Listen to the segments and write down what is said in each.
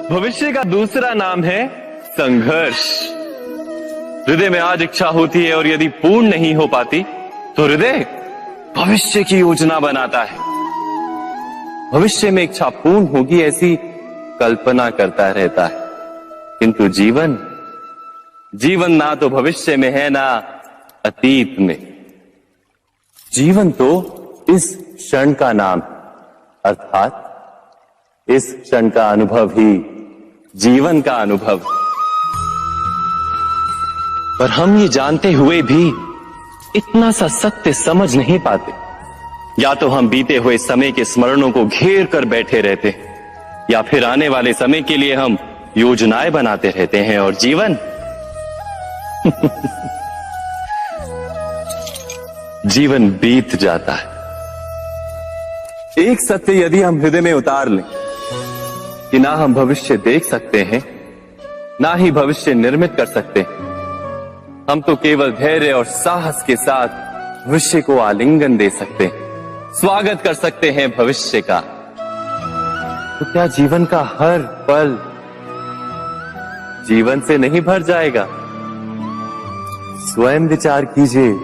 भविष्य का दूसरा नाम है संघर्ष। हृदय में आज इच्छा होती है और यदि पूर्ण नहीं हो पाती तो हृदय भविष्य की योजना बनाता है। भविष्य में इच्छा पूर्ण होगी ऐसी कल्पना करता रहता है, किंतु जीवन ना तो भविष्य में है ना अतीत में। जीवन तो इस क्षण का नाम, अर्थात इस क्षण का अनुभव ही जीवन का अनुभव। पर हम ये जानते हुए भी इतना सा सत्य समझ नहीं पाते। या तो हम बीते हुए समय के स्मरणों को घेर कर बैठे रहते हैं, या फिर आने वाले समय के लिए हम योजनाएं बनाते रहते हैं और जीवन जीवन बीत जाता है। एक सत्य यदि हम हृदय में उतार लें कि ना हम भविष्य देख सकते हैं, ना ही भविष्य निर्मित कर सकते हैं, हम तो केवल धैर्य और साहस के साथ भविष्य को आलिंगन दे सकते हैं, स्वागत कर सकते हैं भविष्य का। तो क्या जीवन का हर पल जीवन से नहीं भर जाएगा? स्वयं विचार कीजिए।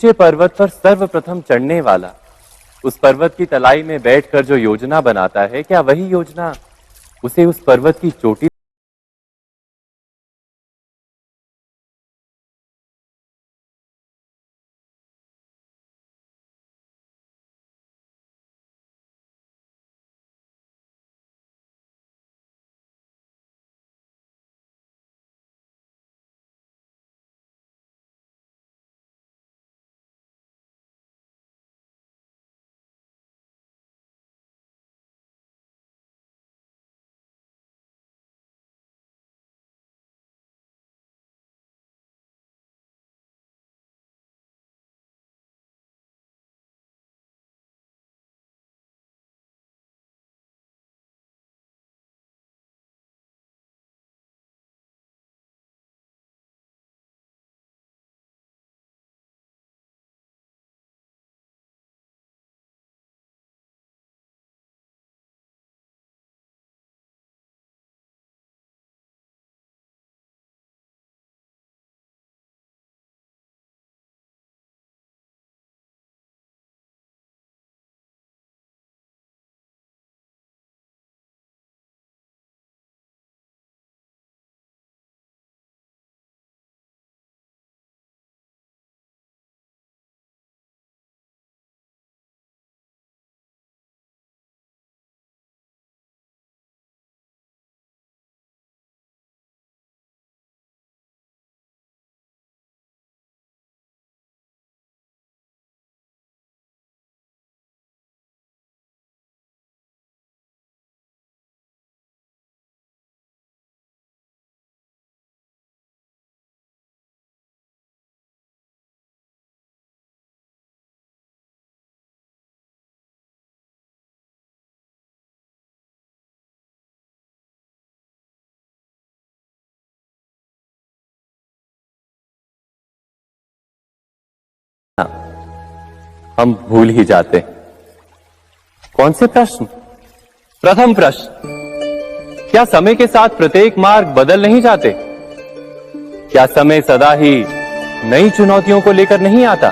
ऊंचे पर्वत पर सर्वप्रथम चढ़ने वाला उस पर्वत की तलाई में बैठकर जो योजना बनाता है, क्या वही योजना उसे उस पर्वत की चोटी हम भूल ही जाते। कौन से प्रश्न? प्रथम प्रश्न, क्या समय के साथ प्रत्येक मार्ग बदल नहीं जाते? क्या समय सदा ही नई चुनौतियों को लेकर नहीं आता?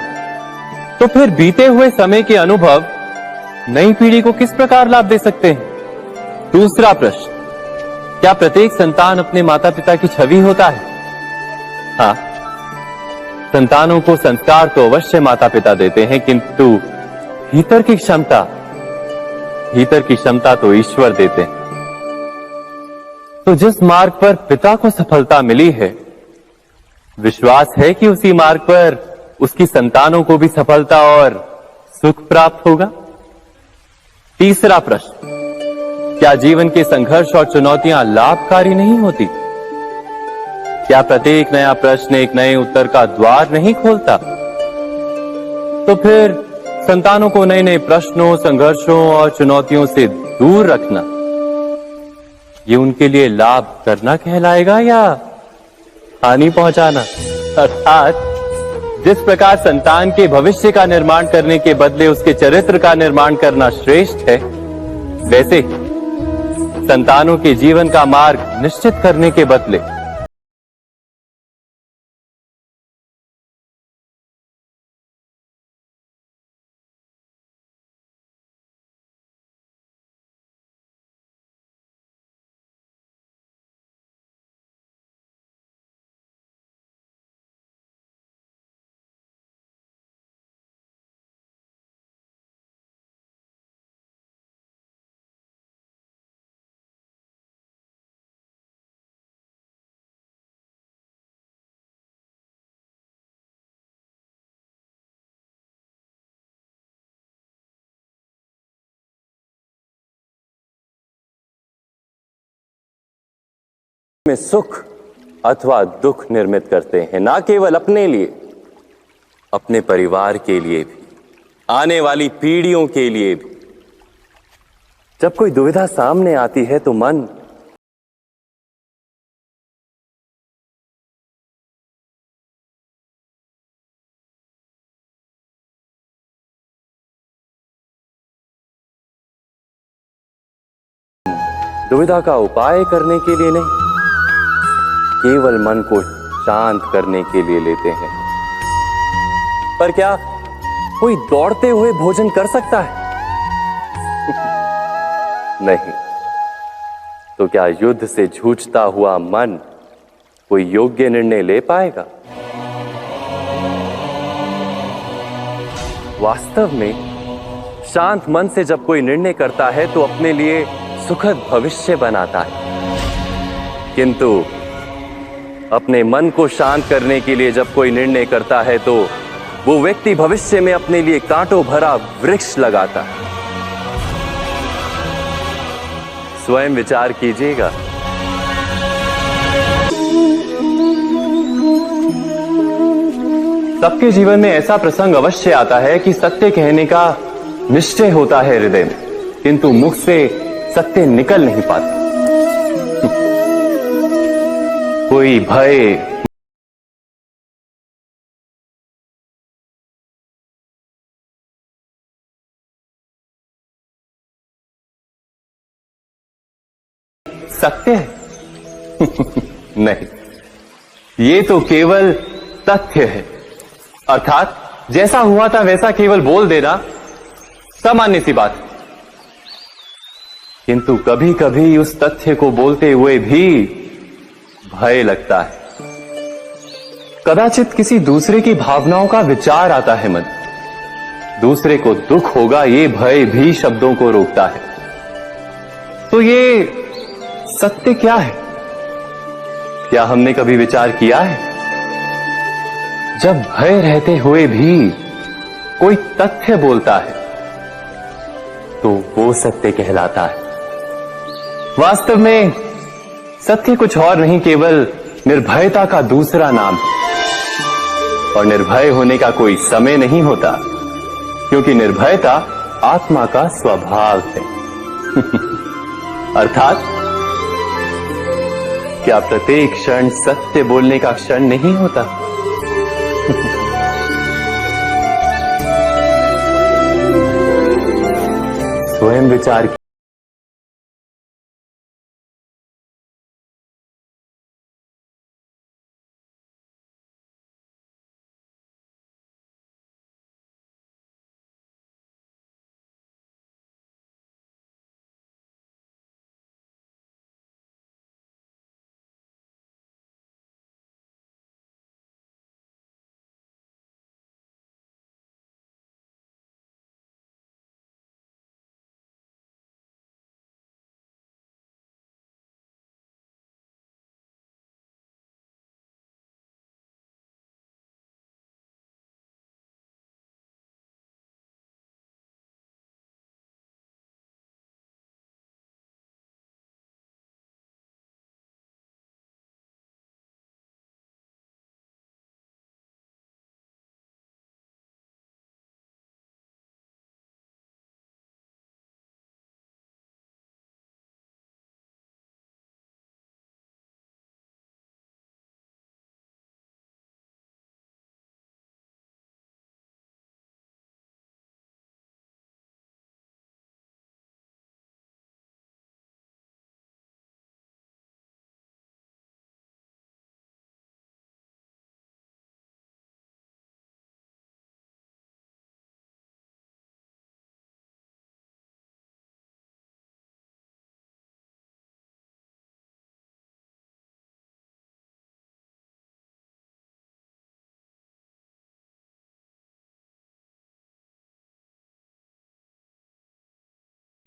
तो फिर बीते हुए समय के अनुभव नई पीढ़ी को किस प्रकार लाभ दे सकते हैं? दूसरा प्रश्न, क्या प्रत्येक संतान अपने माता पिता की छवि होता है? हाँ, संतानों को संस्कार तो अवश्य माता पिता देते हैं, किंतु भीतर की क्षमता तो ईश्वर देते हैं। तो जिस मार्ग पर पिता को सफलता मिली है, विश्वास है कि उसी मार्ग पर उसकी संतानों को भी सफलता और सुख प्राप्त होगा। तीसरा प्रश्न, क्या जीवन के संघर्ष और चुनौतियां लाभकारी नहीं होती? क्या प्रत्येक नया प्रश्न एक नए उत्तर का द्वार नहीं खोलता? तो फिर संतानों को नए नए प्रश्नों, संघर्षों और चुनौतियों से दूर रखना, ये उनके लिए लाभ करना कहलाएगा या हानि पहुंचाना? अर्थात जिस प्रकार संतान के भविष्य का निर्माण करने के बदले उसके चरित्र का निर्माण करना श्रेष्ठ है, वैसे ही संतानों के जीवन का मार्ग निश्चित करने के बदले में सुख अथवा दुख निर्मित करते हैं, ना केवल अपने लिए, अपने परिवार के लिए भी, आने वाली पीढ़ियों के लिए भी। जब कोई दुविधा सामने आती है तो मन दुविधा का उपाय करने के लिए नहीं, केवल मन को शांत करने के लिए लेते हैं। पर क्या कोई दौड़ते हुए भोजन कर सकता है? नहीं। तो क्या युद्ध से जूझता हुआ मन कोई योग्य निर्णय ले पाएगा? वास्तव में शांत मन से जब कोई निर्णय करता है तो अपने लिए सुखद भविष्य बनाता है, किंतु अपने मन को शांत करने के लिए जब कोई निर्णय करता है तो वो व्यक्ति भविष्य में अपने लिए कांटों भरा वृक्ष लगाता है। स्वयं विचार कीजिएगा। सबके जीवन में ऐसा प्रसंग अवश्य आता है कि सत्य कहने का निश्चय होता है हृदय में, किंतु मुख से सत्य निकल नहीं पाता। कोई भय, सत्य है? नहीं, ये तो केवल तथ्य है। अर्थात जैसा हुआ था वैसा केवल बोल देना सामान्य सी बात है। किंतु कभी कभी उस तथ्य को बोलते हुए भी भय लगता है। कदाचित किसी दूसरे की भावनाओं का विचार आता है मन, दूसरे को दुख होगा ये भय भी शब्दों को रोकता है। तो ये सत्य क्या है? क्या हमने कभी विचार किया है? जब भय रहते हुए भी कोई तथ्य बोलता है तो वो सत्य कहलाता है। वास्तव में सत्य कुछ और नहीं, केवल निर्भयता का दूसरा नाम है। और निर्भय होने का कोई समय नहीं होता, क्योंकि निर्भयता आत्मा का स्वभाव है। अर्थात क्या प्रत्येक क्षण सत्य बोलने का क्षण नहीं होता? स्वयं विचार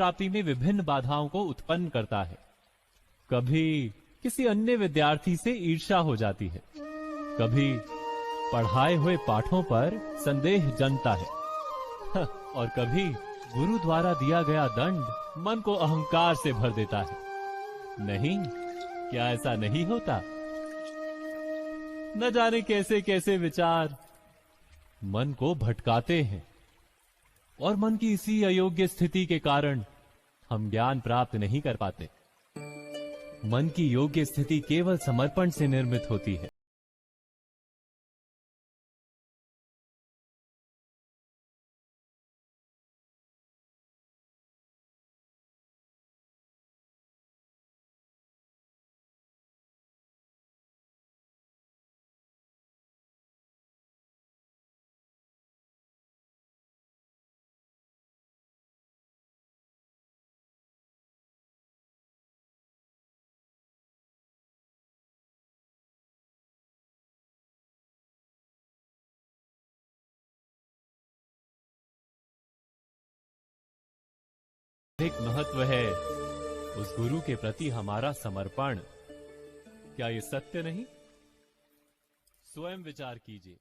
प्राप्ति में विभिन्न बाधाओं को उत्पन्न करता है। कभी किसी अन्य विद्यार्थी से ईर्ष्या हो जाती है, कभी पढ़ाए हुए पाठों पर संदेह जन्मता है और कभी गुरु द्वारा दिया गया दंड मन को अहंकार से भर देता है। नहीं, क्या ऐसा नहीं होता? न जाने कैसे कैसे विचार मन को भटकाते हैं और मन की इसी अयोग्य स्थिति के कारण हम ज्ञान प्राप्त नहीं कर पाते। मन की योग्य स्थिति केवल समर्पण से निर्मित होती है। अधिक महत्व है उस गुरु के प्रति हमारा समर्पण। क्या ये सत्य नहीं? स्वयं विचार कीजिए।